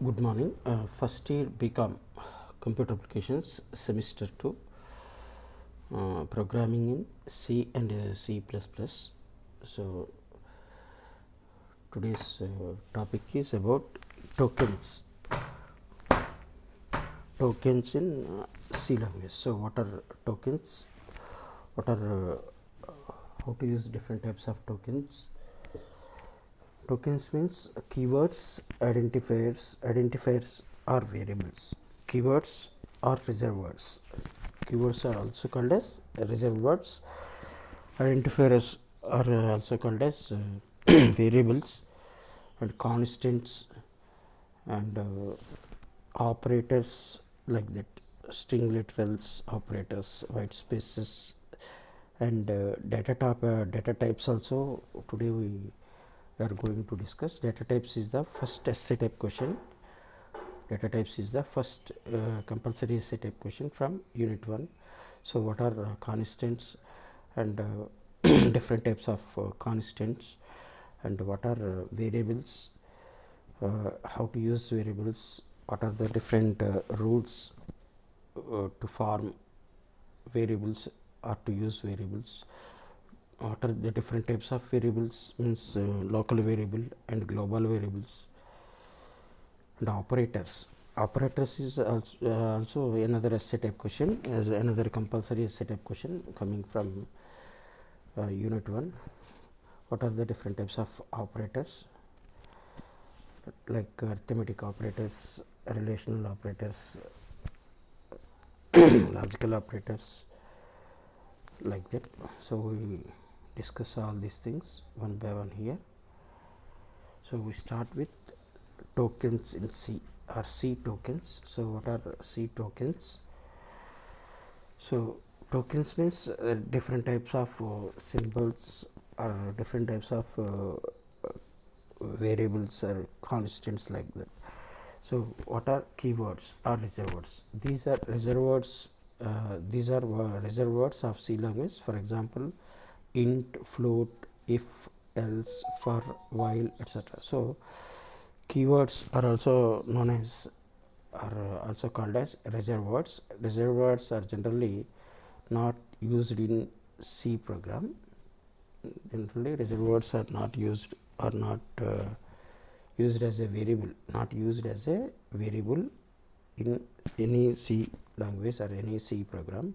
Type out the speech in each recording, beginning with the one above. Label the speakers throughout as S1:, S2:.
S1: Good morning. First year Bcom Computer Applications Semester 2 Programming in C and C++. So, today's topic is about tokens. Tokens in C language. So, what are tokens? What are how to use different types of tokens? Tokens means keywords, identifiers are variables. Keywords are reserved words. Keywords are also called as reserved words. Identifiers are also called as variables, and constants and operators like that, string literals, operators, white spaces, and data types also. Today we are going to discuss data types. Is the first essay type question. Data types is the first compulsory essay type question from unit 1. So, what are constants and different types of constants, and what are variables, how to use variables, what are the different rules to form variables or to use variables, what are the different types of variables, means local variable and global variables, and operators. Operators is also another essay type question, as another compulsory essay type question coming from unit 1. What are the different types of operators, like arithmetic operators, relational operators, logical operators, like that. So, we discuss all these things one by one here. So, we start with tokens in C or C tokens. So, what are C tokens? So, tokens means different types of symbols or different types of variables or constants like that. So, what are keywords or reserved words? These are reserved words. These are reserved words of C language. For example, int, float, if, else, for, while, etc. So, keywords are also known as, are also called as reserved words. Reserved words are generally not used in C program. Generally, reserved words are not used, or not used as a variable, not used as a variable in any C language or any C program.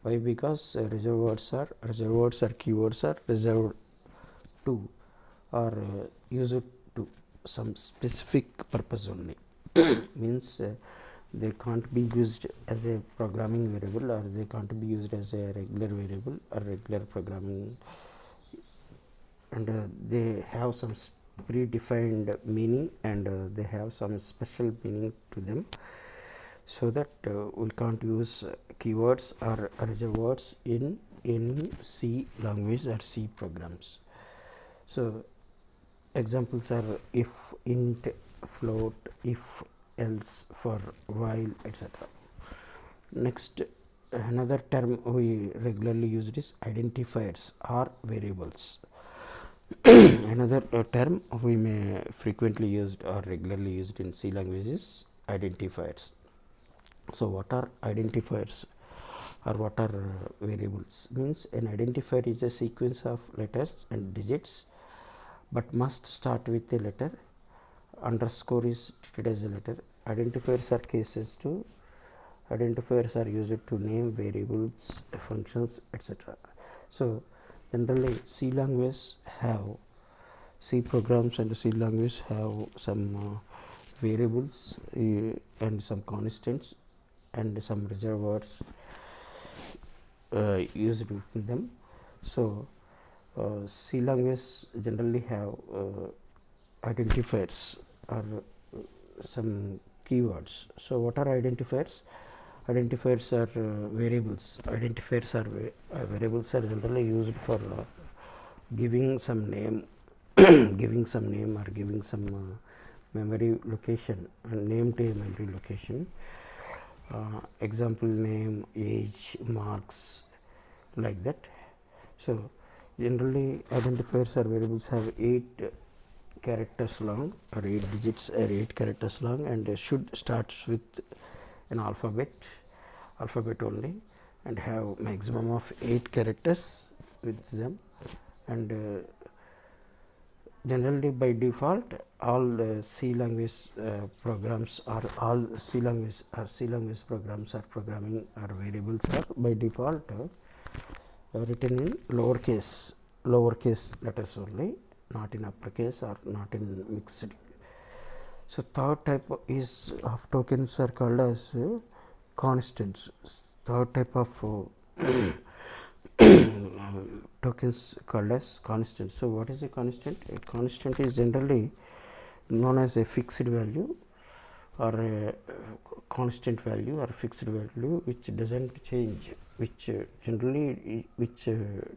S1: Why? Because reserved words or keywords are reserved to, or used to some specific purpose only. Means they can't be used as a programming variable, or they can't be used as a regular variable or regular programming, and they have some predefined meaning, and they have some special meaning to them, so that we can't use keywords or reserved words in any C language or C programs. So, examples are if, int, float, if, else, for, while, etc. Next, another term we regularly used is identifiers or variables. Another term we may frequently used or regularly used in C language is identifiers. So, what are identifiers or what are variables? Means an identifier is a sequence of letters and digits, but must start with a letter. Underscore is treated as a letter. Identifiers are cases to, identifiers are used to name variables, functions, etc. So, generally C language have, C programs and C language have some variables and some constants and some reserved words used within them. So, C language generally have identifiers or some keywords. So, what are identifiers? Identifiers are variables. Identifiers are variables are generally used for giving some name, giving some name, or giving some memory location, name to a memory location. Example name, age, marks, like that. So, generally identifiers or variables have 8 characters long or 8 digits or 8 characters long, and should starts with an alphabet only, and have maximum of 8 characters with them. And generally by default all C language programs or all C language programs or programming or variables are by default written in lowercase letters only, not in uppercase or not in mixed. So third type is of tokens are called as constants. Third type of tokens called as constants. So what is a constant? A constant is generally known as a fixed value or a constant value or fixed value which doesn't change, which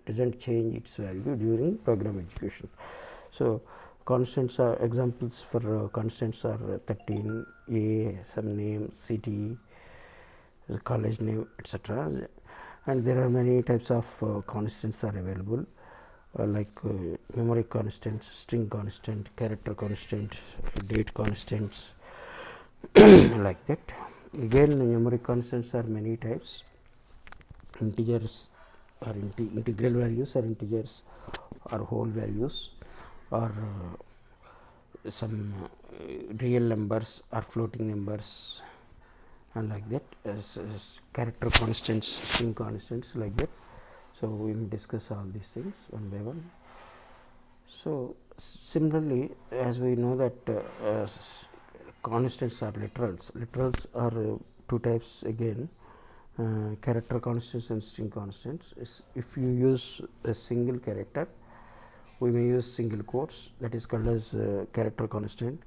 S1: doesn't change its value during program execution. So constants are examples for constants are 13, a, some name, city, college name, etc. And there are many types of constants are available, like memory constants, string constant, character constant, date constants, like that. Again, numeric constants are many types. Integers or integral values, or integers or whole values, or some real numbers or floating numbers, and like that. As character constants, string constants, like that. So we will discuss all these things one by one. So similarly, as we know that constants are literals. Literals are two types again. Character constants and string constants. If you use a single character, we may use single quotes, that is called as character constant.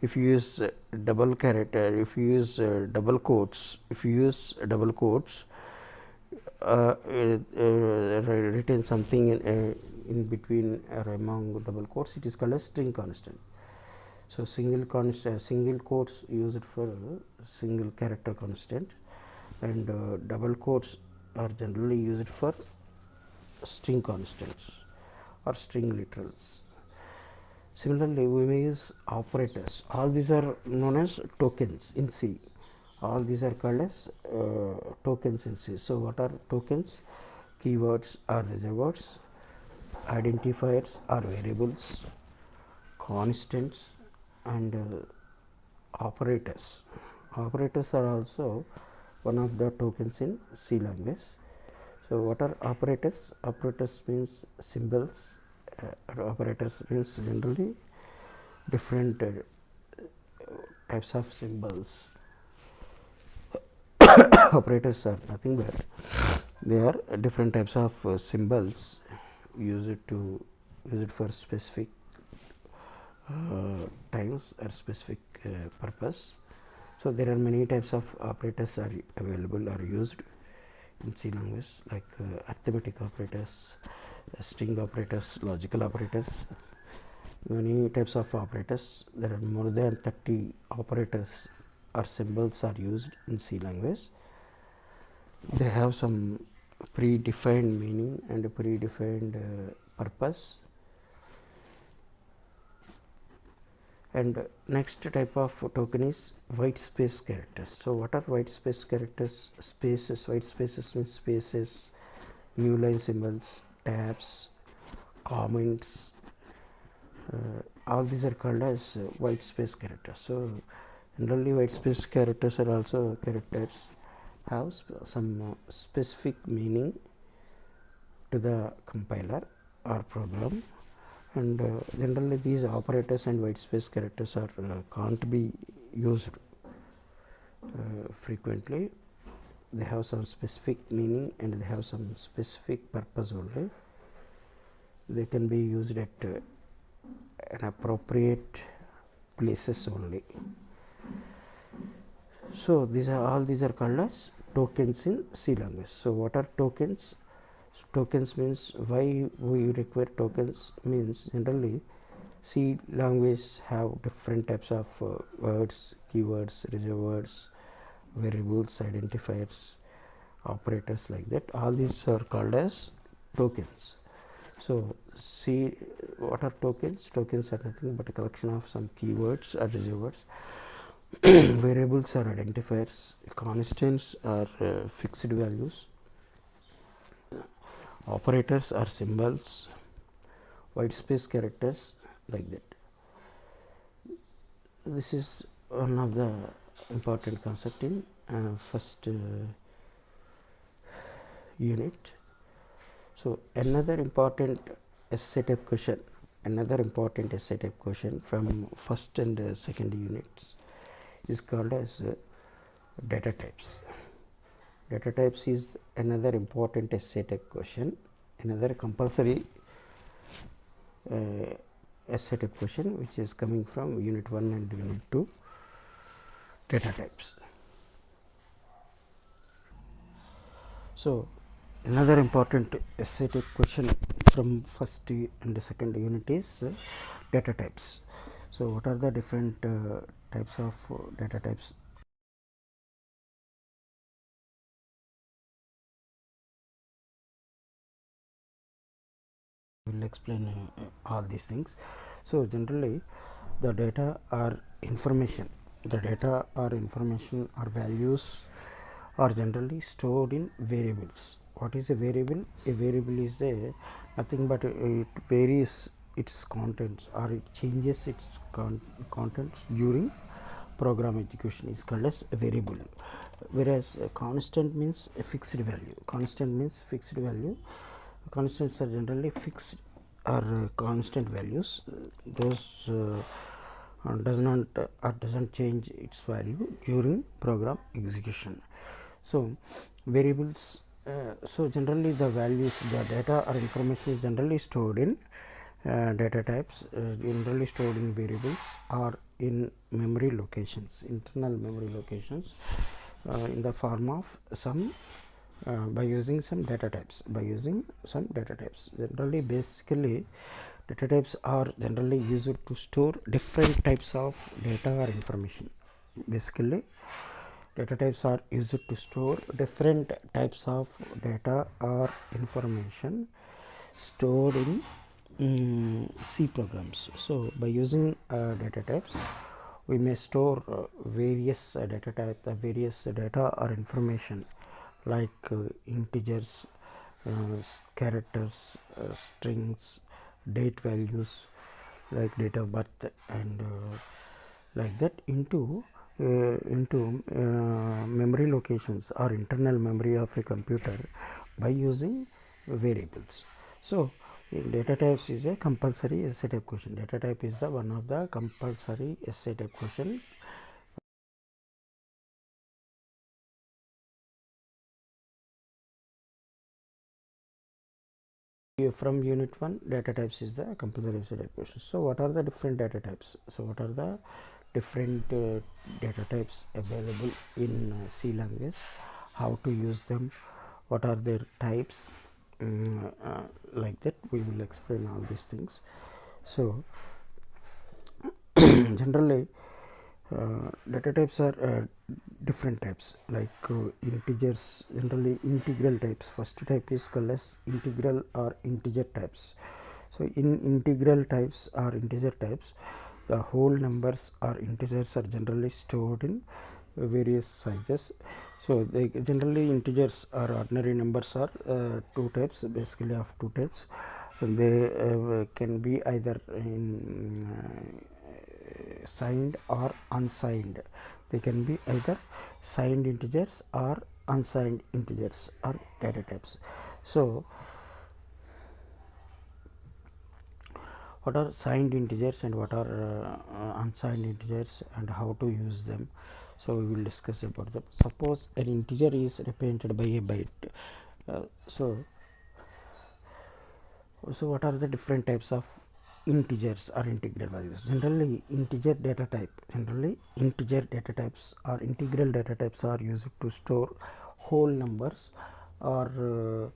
S1: If you use double character, if you use double quotes, written something in between or among double quotes, it is called as string constant. So single quotes used for single character constant, and double quotes are generally used for string constants or string literals. Similarly, we may use operators. All these are known as tokens in C. All these are called as tokens in C. So what are tokens? Keywords or reservoirs, identifiers or variables, constants, and operators. Operators are also one of the tokens in C language. So what are operators? Operators means symbols. Operators means generally different types of symbols. Operators are nothing but they are different types of symbols used for specific times or specific purpose. So there are many types of operators are available or used in C language, like arithmetic operators, string operators, logical operators. Many types of operators. There are more than 30 operators or symbols are used in C language. They have some predefined meaning and a predefined purpose. And next type of token is white space characters. So what are white space characters? Spaces. White spaces means spaces, new line symbols, tabs, comments. All these are called as white space characters. So generally white space characters are also characters have some specific meaning to the compiler or program, and generally these operators and white space characters are can't be used frequently. They have some specific meaning and they have some specific purpose only. They can be used at an appropriate places only. So these are called as tokens in C language. So what are tokens? Tokens means why we require tokens means generally C language have different types of words, keywords, reservoirs, variables, identifiers, operators, like that. All these are called as tokens. So C what are tokens? Tokens are nothing but a collection of some keywords or reserve words. Variables are identifiers, constants are fixed values, operators are symbols, white space characters, like that. This is one of the important concept in first unit. So another important essay type question, from first and second units is called as data types. Data types is another important essay type question, another compulsory essay type question which is coming from unit 1 and unit 2, data types. So another important essay type question from first and second unit is data types. So what are the different types of data types? We will explain all these things. So generally the data are information, or values are generally stored in variables. What is a variable? A variable is a nothing but it varies its contents, or it changes its contents during program execution, is called as a variable. Whereas a constant means a fixed value. Constants are generally fixed or constant values. Those doesn't change its value during program execution. So variables. So generally the values, the data or information is generally stored in data types, generally stored in variables or in memory locations, internal memory locations, in the form of some by using some data types. Generally, basically, data types are generally used to store different types of data or information. Basically, data types are used to store different types of data or information stored in C programs. So by using data types, we may store various data or information like integers, characters, strings, date values, like date of birth, and like that into memory locations or internal memory of a computer by using variables. So data types is a compulsory essay type question. Data type is the one of the compulsory essay type question. From unit 1, data types is the compulsory essay type question. So what are the different data types? So what are the different data types available in C language? How to use them? What are their types? Like that we will explain all these things. So generally data types are different types, like integers, generally integral types. First type is called as integral or integer types. So in integral types or integer types, the whole numbers or integers are generally stored in various sizes. So they generally integers or ordinary numbers are two types, basically of two types. They can be either in signed or unsigned. They can be either signed integers or unsigned integers or data types. So what are signed integers and what are unsigned integers and how to use them? So we will discuss about them. Suppose an integer is represented by a byte. So what are the different types of integers or integral values? Generally integer data types or integral data types are used to store whole numbers or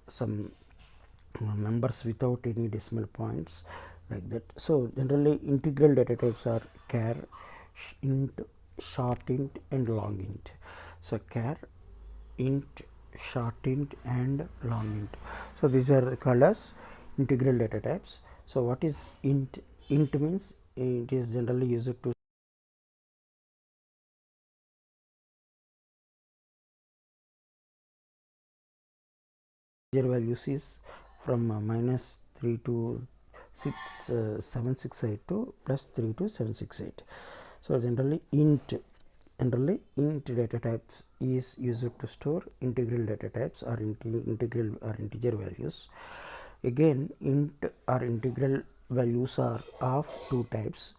S1: some numbers without any decimal points, like that. So generally integral data types are char, int, short int and long int. So char, int, short int and long int. So these are called as integral data types. So what is int? Int means it is generally used to values is from -3 to 768 to +3 to 768. So generally int data types is used to store integral data types or integral or integer values. Again, int or integral values are of two types.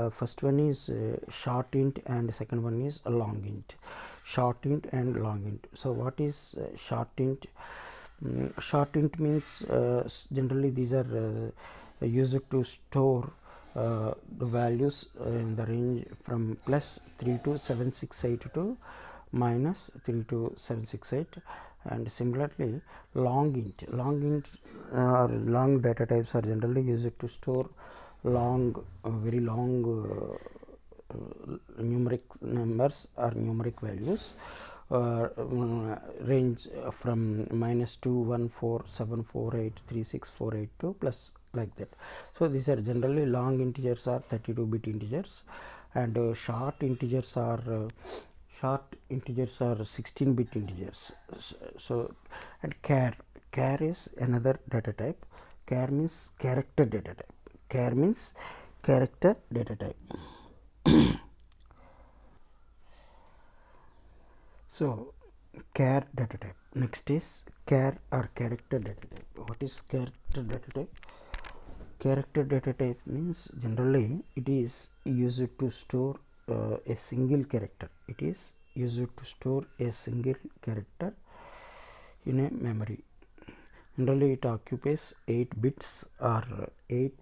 S1: First one is short int and second one is long int. Short int and long int. So what is short int? Short int means generally these are used to store the values in the range from +3 to 768 to -3 to 768. And similarly long int or long data types are generally used to store long very long numeric numbers or numeric values range from -21474836482 plus like that. So these are generally long integers are 32-bit integers, and short integers are 16-bit integers. So and char is another data type. Char means character data type. Char means character data type. So char data type. Next is char or character data type. What is character data type? Character data type means generally it is used to store a single character. It is used to store a single character in a memory. Generally it occupies 8 bits or 8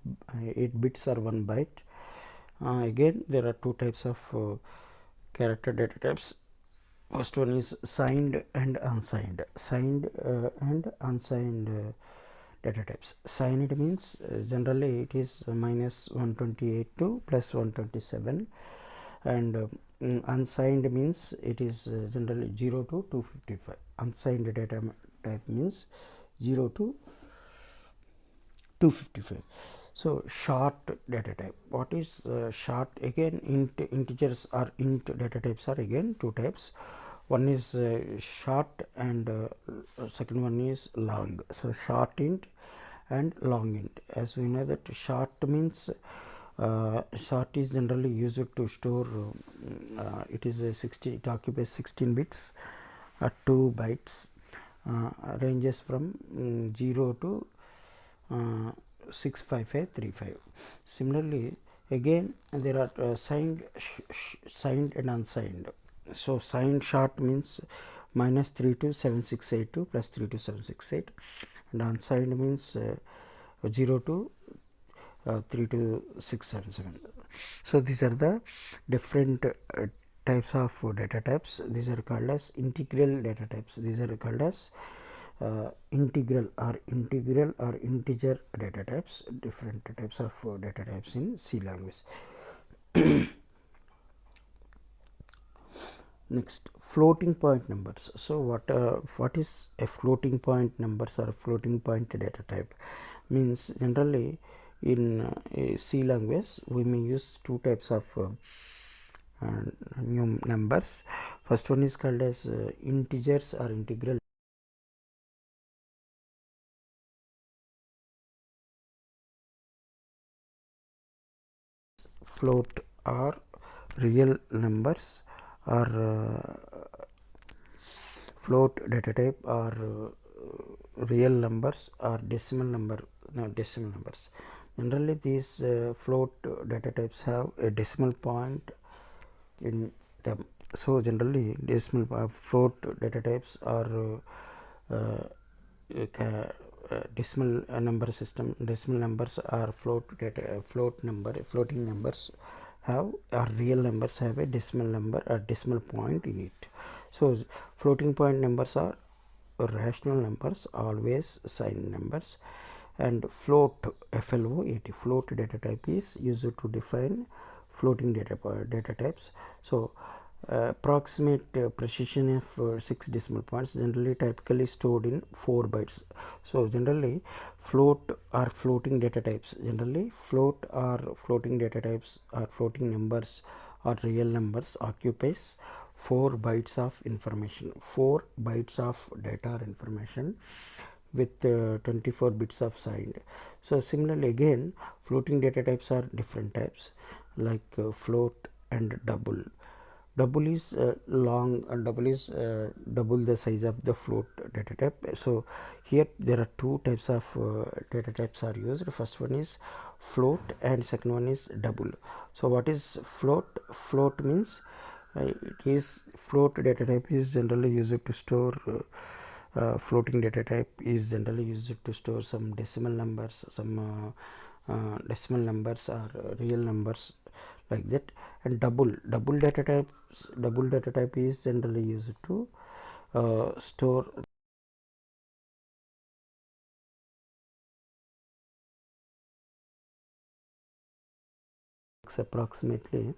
S1: bits or 1 byte. Again there are two types of character data types. First one is signed and unsigned. Signed and unsigned data types. Signed means generally it is -128 to +127, and unsigned means it is generally 0 to 255. Unsigned data type means 0 to 255. So short data type. What is short? Again integers or int data types are again two types. One is short and second one is long. So short int and long int. As we know that short means short is generally used to store it is a 60, it occupies 16 bits or 2 bytes, ranges from 0 to 65535. Similarly again there are signed and unsigned. So signed short means -3 to 7682 +3 to 768, and unsigned means 0 to 3 to 677. So these are the different types of data types. These are called as integral data types. These are called as integral or integer data types. Different types of data types in C language. Next, floating point numbers. So what is a floating point numbers or floating point data type? Means generally in C language we may use two types of new numbers. First one is called as integers or integral. Float or real numbers, or float data type, or real numbers, or decimal numbers. Generally these float data types have a decimal point in them. So generally decimal float data types are decimal number system. Decimal numbers are floating numbers have, or real numbers have a decimal number, a decimal point in it. So floating point numbers are rational numbers, always signed numbers. And float, FLOAT, float data type is used to define floating data types. So Approximate precision of 6 decimal points, generally typically stored in 4 bytes. So generally float or floating data types, generally float or floating data types or floating numbers or real numbers occupies 4 bytes of information, 4 bytes of data or information with 24 bits of signed. So similarly again floating data types are different types, like float and double. Double is long, and double is double the size of the float data type. So here there are two types of data types are used. First one is float and second one is double. So what is float? Float means it is float data type is generally used to store floating data type is generally used to store some decimal numbers, some decimal numbers or real numbers, like that. And double data type is generally used to store approximately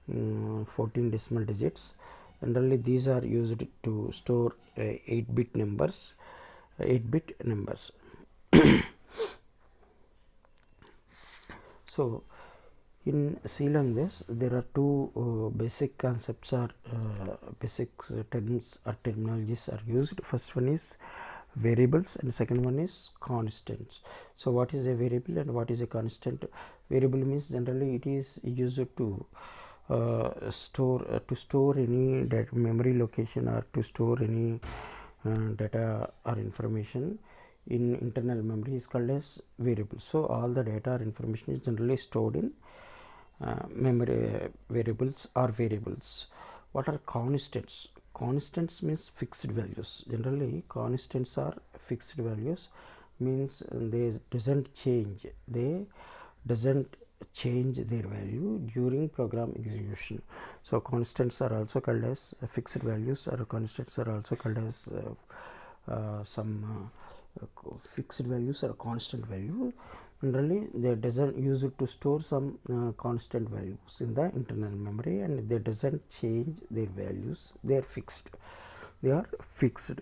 S1: 14 decimal digits. Generally these are used to store 8-bit numbers, 8-bit numbers. So in C language there are two basic concepts or basic terms or terminologies are used. First one is variables and second one is constants. So what is a variable and what is a constant? Variable means generally it is used to store any data memory location or to store any data or information in internal memory is called as variable. So all the data or information is generally stored in memory variables or variables. What are constants? Constants means fixed values. Generally constants are fixed values, means they doesn't change, they doesn't change their value during program execution. So constants are also called as fixed values, or constants are also called as some fixed values or constant value. Generally they doesn't use it to store some constant values in the internal memory, and they doesn't change their values, they are fixed, they are fixed,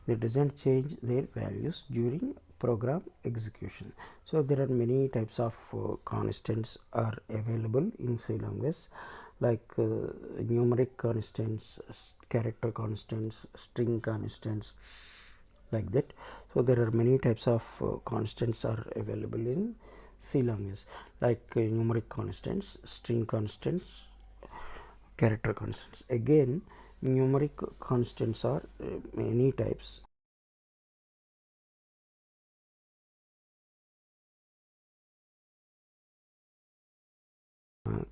S1: they doesn't change their values during program execution. So there are many types of constants are available in C language, like numeric constants, character constants, string constants, like that. So there are many types of constants are available in C language, like numeric constants, string constants, character constants. Again numeric constants are many types.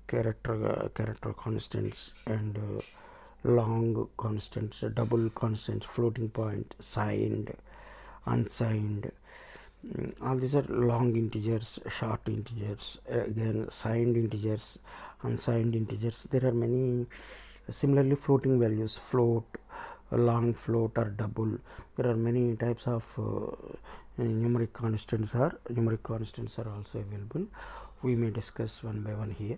S1: Character constants and long constants, double constants, floating point, signed, unsigned. All these are long integers, short integers, again signed integers, unsigned integers. There are many. Similarly floating values, float, long float or double. There are many types of numeric constants are also available. We may discuss one by one here.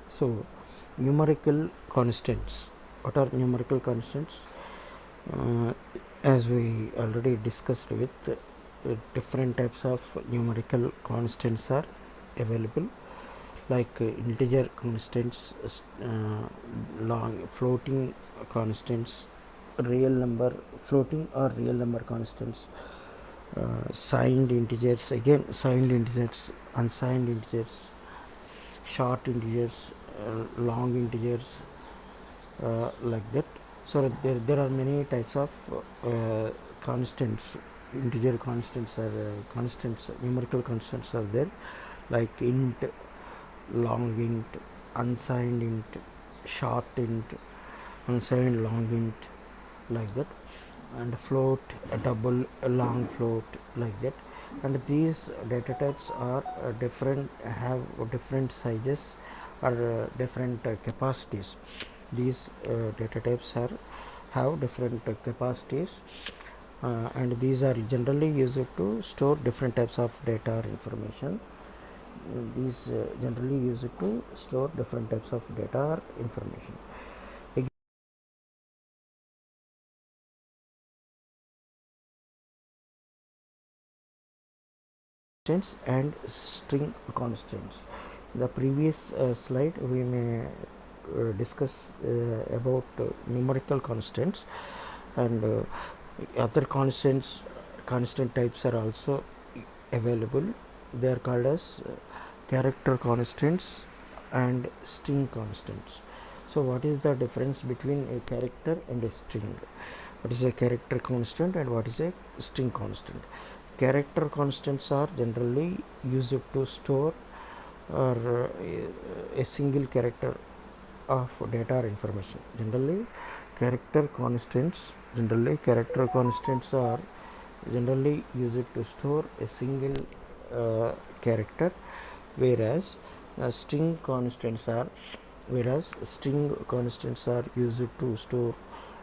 S1: So numerical constants. What are numerical constants? As we already discussed with, different types of numerical constants are available, like integer constants, long floating constants, real number, floating or real number constants, signed integers, again signed integers, unsigned integers, short integers, long integers, like that. So there are many types of constants, integer constants, or constants, numerical constants are there, like int, long int, unsigned int, short int, unsigned long int, like that. And float, a double, a long float, like that. And these data types are different, have different sizes or different capacities. These data types are have different capacities and these are generally used to store different types of data or information. These generally used to store different types of data or information. Constants and string constants. In the previous slide we may discuss about numerical constants, and other constant types are also available. They are called as character constants and string constants. So what is the difference between a character and a string? What is a character constant and what is a string constant? Character constants are generally used to store or a single character of data or information. Character constants are generally used to store a single character, whereas string constants are used to store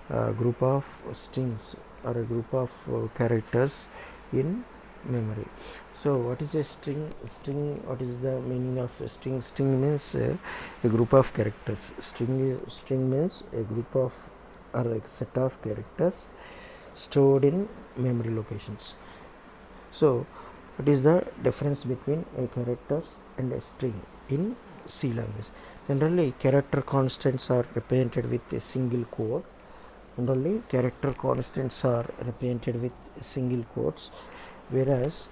S1: a group of strings or a group of characters in memory. So what is a string? What is the meaning of a string? String means a group of characters. String means a group of or a set of characters stored in memory locations. So what is the difference between a character and a string in C language? Generally character constants are represented with a single quote. Whereas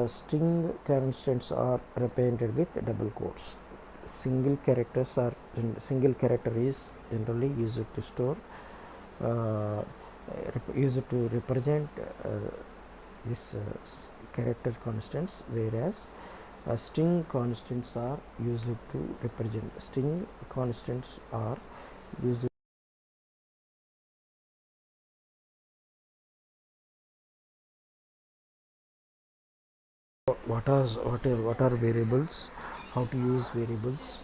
S1: string constants are represented with double quotes. Single character is generally used to store uh, used to represent this character constants, whereas string constants are used what are variables, how to use variables.